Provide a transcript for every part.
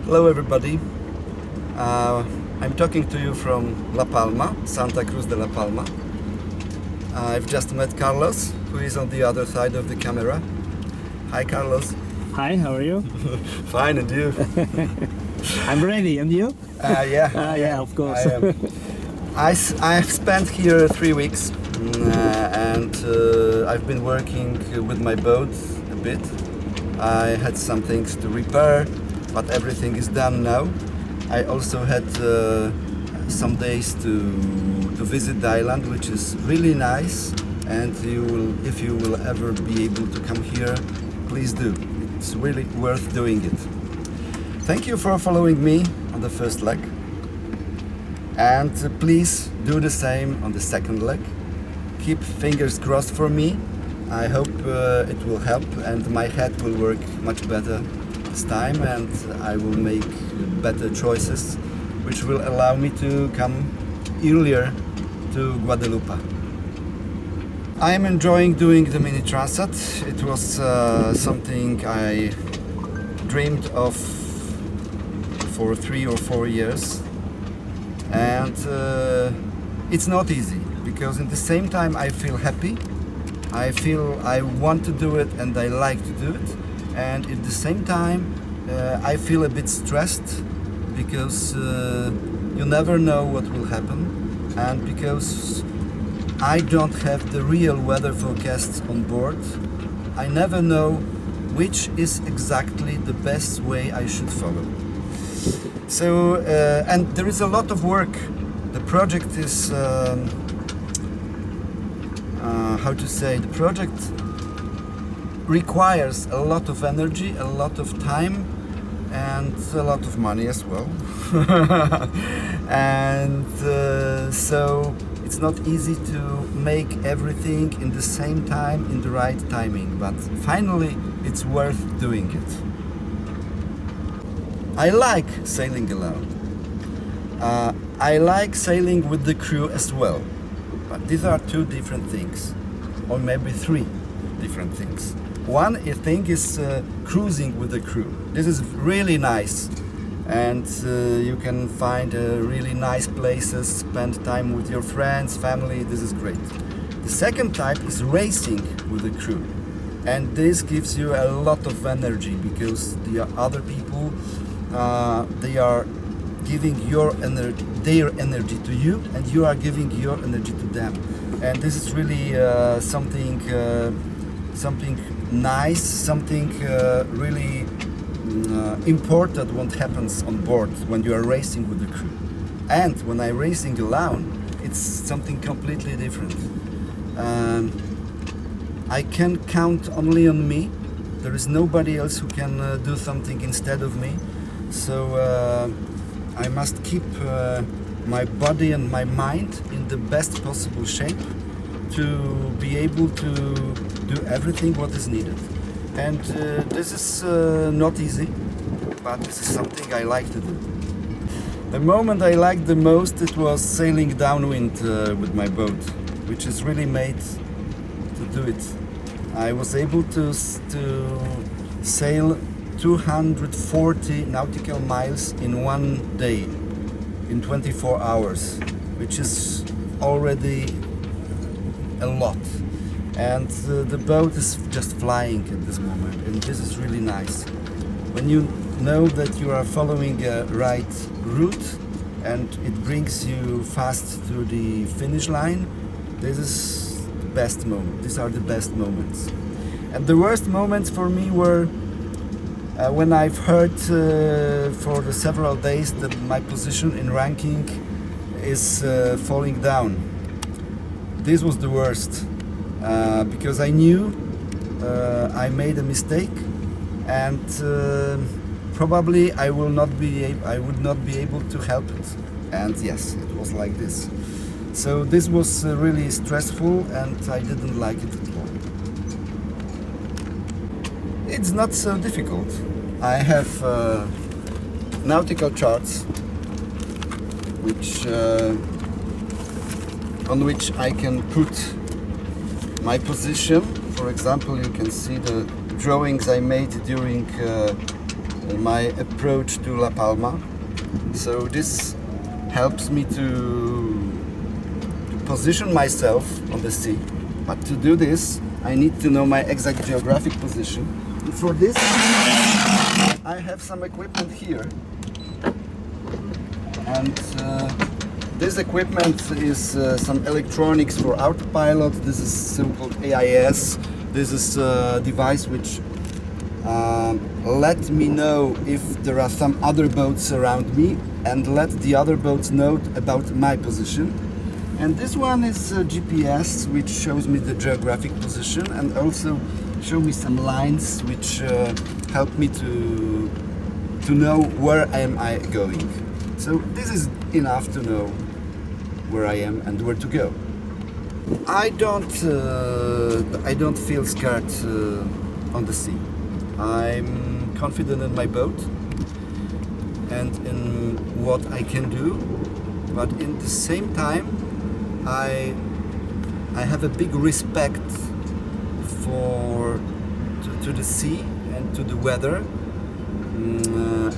Hello everybody, I'm talking to you from La Palma, Santa Cruz de La Palma. I've just met Carlos, who is on the other side of the camera. Hi Carlos. Hi, how are you? Fine, and you? I'm ready, and you? Yeah. Yeah, of course. I've spent here 3 weeks and I've been working with my boat a bit. I had some things to repair, but everything is done now. I also had some days to visit the island, which is really nice, and if you will ever be able to come here, please do. It's really worth doing it. Thank you for following me on the first leg, and please do the same on the second leg. Keep fingers crossed for me. I hope it will help and my head will work much better this time, and I will make better choices which will allow me to come earlier to Guadalupe. I am enjoying doing the mini transit. It was something I dreamed of for 3 or 4 years, and it's not easy because at the same time I feel happy, I feel I want to do it and I like to do it, and at the same time I feel a bit stressed because you never know what will happen, and because I don't have the real weather forecasts on board, I never know which is exactly the best way I should follow. So, and there is a lot of work. The project is, the project requires a lot of energy, a lot of time, and a lot of money as well. And so it's not easy to make everything in the same time, in the right timing, but finally it's worth doing it. I like sailing alone. I like sailing with the crew as well, but these are two different things, or maybe 3 different things. One thing is cruising with the crew. This is really nice, and you can find really nice places, spend time with your friends, family. This is great. The second type is racing with the crew, and this gives you a lot of energy because the other people they are giving their energy to you, and you are giving your energy to them, and this is really something nice, something really important what happens on board when you are racing with the crew. And when I'm racing alone, it's something completely different. I can count only on me. There is nobody else who can do something instead of me. So I must keep my body and my mind in the best possible shape to be able to do everything what is needed. And this is not easy, but this is something I like to do. The moment I liked the most, it was sailing downwind with my boat, which is really made to do it. I was able to sail 240 nautical miles in 1 day, in 24 hours, which is already a lot. And the boat is just flying at this moment, and this is really nice. When you know that you are following a right route and it brings you fast to the finish line, this is the best moment. These are the best moments. And the worst moments for me were when I've heard for the several days that my position in ranking is falling down. This was the worst because I knew I made a mistake, and probably I would not be able to help it. And yes, it was like this. So this was really stressful, and I didn't like it at all. It's not so difficult. I have nautical charts on which I can put my position. For example, you can see the drawings I made during my approach to La Palma. So this helps me to position myself on the sea. But to do this, I need to know my exact geographic position. And for this, I have some equipment here. And this equipment is some electronics for autopilot. This is so-called AIS. This is a device which let me know if there are some other boats around me and let the other boats know about my position. And this one is a GPS which shows me the geographic position and also show me some lines which help me to know where am I going. So this is enough to know where I am and where to go. I don't feel scared on the sea. I'm confident in my boat and in what I can do, but in the same time I have a big respect to the sea and to the weather,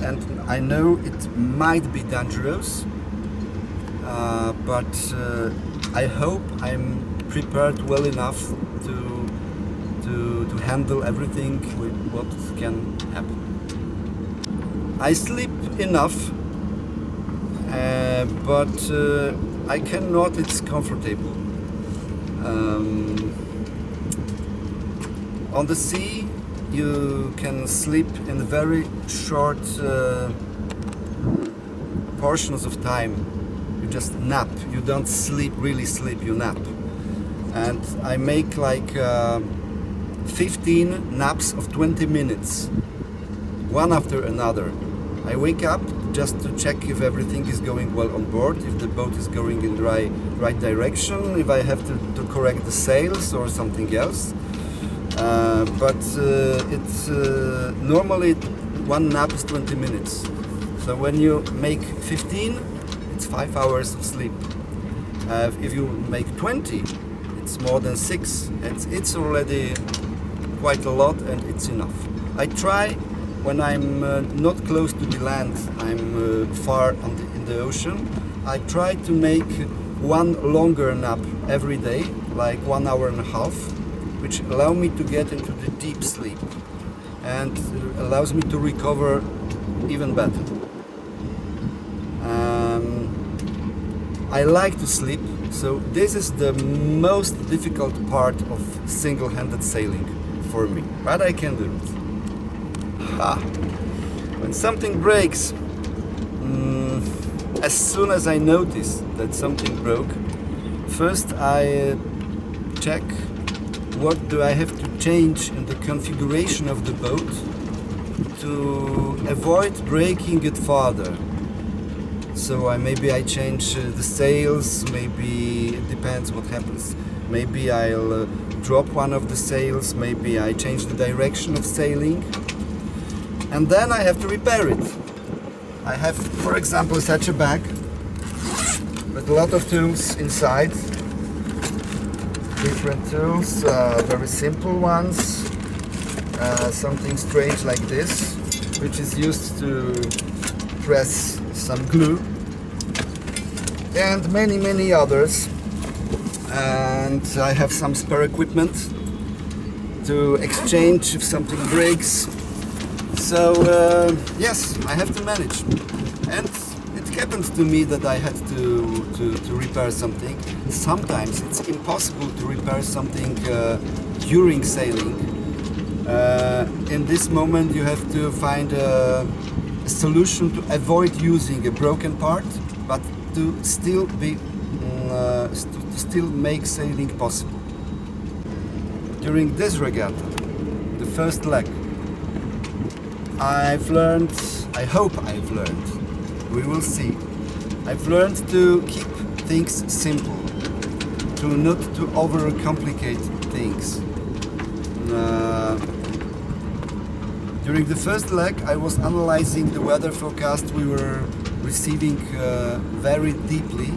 and I know it might be dangerous, but I hope I'm prepared well enough to handle everything with what can happen. I sleep enough, but I cannot, it's comfortable. On the sea you can sleep in very short portions of time. You just nap, you don't really sleep, you nap. And I make like 15 naps of 20 minutes, one after another. I wake up just to check if everything is going well on board, if the boat is going in the right direction, if I have to correct the sails or something else. But it's normally one nap is 20 minutes. So when you make 15, it's 5 hours of sleep. If you make 20, it's more than 6. It's already quite a lot and it's enough. I try when I'm not close to the land, I'm far in the ocean, I try to make one longer nap every day, like 1 hour and a half, which allow me to get into the deep sleep and allows me to recover even better. I like to sleep, so this is the most difficult part of single-handed sailing for me, but I can do it. When something breaks, as soon as I notice that something broke, first I check what do I have to change in the configuration of the boat to avoid breaking it further. So maybe I change the sails, maybe it depends what happens. Maybe I'll drop one of the sails, maybe I change the direction of sailing. And then I have to repair it. I have, for example, such a bag with a lot of tools inside. Different tools, very simple ones. Something strange like this, which is used to press some glue. And many others. And I have some spare equipment to exchange if something breaks. So yes, I have to manage, and it happened to me that I had to repair something. Sometimes it's impossible to repair something during sailing. In this moment you have to find a solution to avoid using a broken part, but to still make sailing possible. During this regatta, the first leg, I've learned, I hope I've learned, we will see. I've learned to keep things simple, to not to overcomplicate things. During the first leg I was analyzing the weather forecast we were receiving very deeply.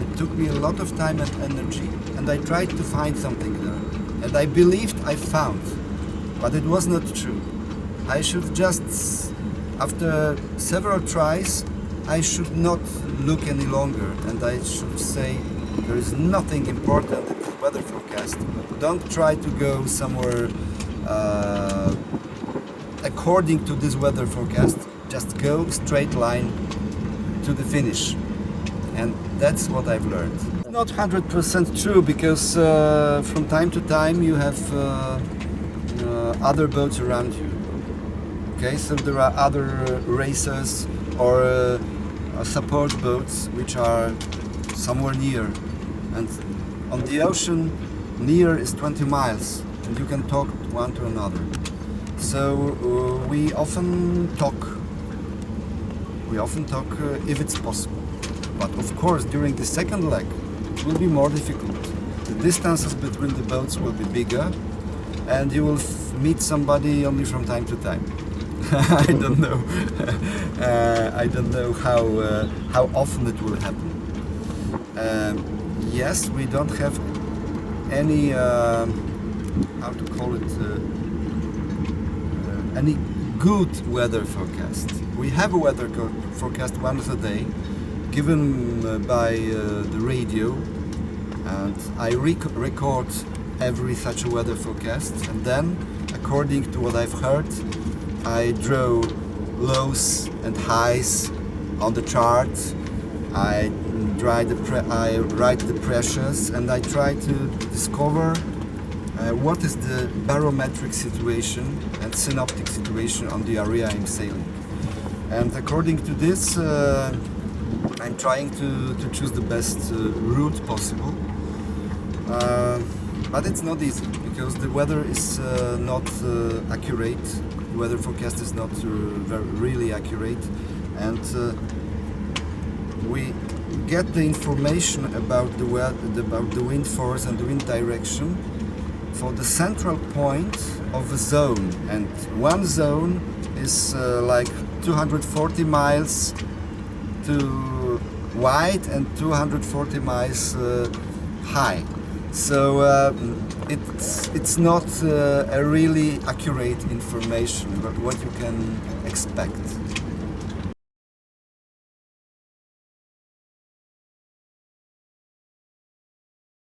It took me a lot of time and energy, and I tried to find something there. And I believed I found, but it was not true. I should just after several tries, I should not look any longer, and I should say there is nothing important in the weather forecast. Don't try to go somewhere according to this weather forecast. Just go straight line to the finish, and that's what I've learned. Not 100% true, because from time to time you have other boats around you. Okay, so there are other racers or support boats which are somewhere near, and on the ocean near is 20 miles and you can talk one to another. So we often talk if it's possible, but of course during the second leg it will be more difficult. The distances between the boats will be bigger and you will meet somebody only from time to time. I don't know. I don't know how often it will happen. Yes, we don't have any how to call it any good weather forecast. We have a weather forecast once a day, given by the radio, and I record every such a weather forecast, and then, according to what I've heard, I draw lows and highs on the chart. I write the pressures, and I try to discover what is the barometric situation and synoptic situation on the area I'm sailing. And according to this, I'm trying to choose the best route possible. But it's not easy, because the weather is not accurate. The weather forecast is not really accurate, and we get the information about the weather, about the wind force and the wind direction for the central point of a zone, and one zone is like 240 miles to wide and 240 miles high. So it's not a really accurate information, but what you can expect.